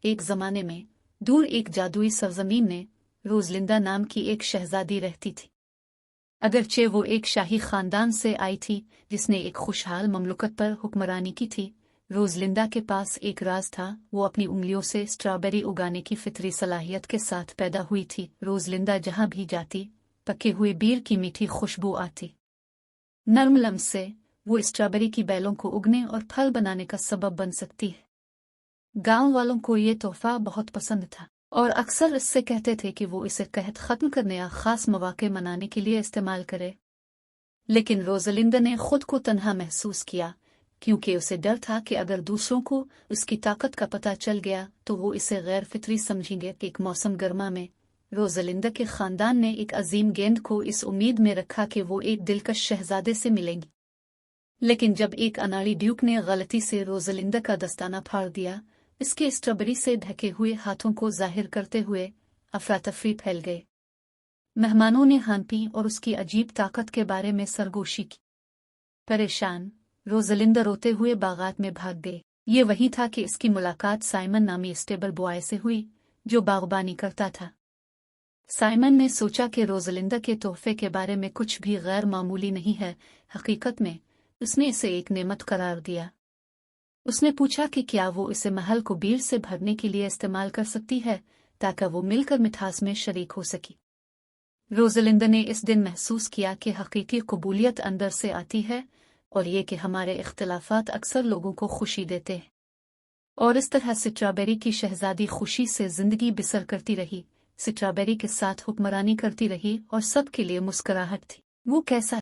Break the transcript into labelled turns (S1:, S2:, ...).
S1: एक जमाने में दूर एक जादुई सरजमीन में रोजलिंदा नाम की एक शहजादी रहती थी। अगरचे वो एक शाही खानदान से आई थी जिसने एक खुशहाल ममलुकत पर हुक्मरानी की थी, रोजलिंदा के पास एक राज था। वो अपनी उंगलियों से स्ट्रॉबेरी उगाने की फितरी सलाहियत के साथ पैदा हुई थी। रोजलिंदा जहां भी जाती पके हुए बीर की मीठी खुशबू आती। नर्म लम्स से वो स्ट्रॉबेरी की बेलों को उगने और फल बनाने का सबब बन सकती है। गांव वालों को ये तोहफा बहुत पसंद था और अक्सर इससे कहते थे कि वो इसे कहत खत्म करने या खास मौके मनाने के लिए इस्तेमाल करे। लेकिन रोजलिंदा ने खुद को तन्हा महसूस किया, क्योंकि उसे डर था कि अगर दूसरों को उसकी ताकत का पता चल गया तो वो इसे गैर फितरी समझेंगे। एक मौसम गर्मा में रोजलिंदा के खानदान ने एक अजीम गेंद को इस उम्मीद में रखा कि वो एक दिलकश शहजादे से मिलेंगी। लेकिन जब एक अनाड़ी ड्यूक ने गलती से रोजलिंदा का दस्ताना फाड़ दिया, इसके स्ट्रॉबेरी से ढके हुए हाथों को जाहिर करते हुए अफरा तफरी फैल गए। मेहमानों ने हानपी और उसकी अजीब ताकत के बारे में सरगोशी की। परेशान रोजलिंदा रोते हुए बागात में भाग गए। ये वही था कि इसकी मुलाकात साइमन नामी स्टेबल बॉय से हुई जो बागबानी करता था। साइमन ने सोचा कि रोजलिंदा के तोहफे के बारे में कुछ भी गैर मामूली नहीं है। हकीकत में उसने इसे एक नेमत करार दिया। उसने पूछा कि क्या वो इसे महल को बीर से भरने के लिए इस्तेमाल कर सकती है ताकि वो मिलकर मिठास में शरीक हो सकी। रोजलिंदा ने इस दिन महसूस किया कि हकीकी कबूलियत अंदर से आती है और ये कि हमारे इख्तिलाफात अक्सर लोगों को खुशी देते हैं। और इस तरह स्ट्रॉबेरी की शहजादी खुशी से जिंदगी बसर करती रही, स्ट्रॉबेरी के साथ हुक्मरानी करती रही और सबके लिए मुस्कुराहट थी। वो कैसा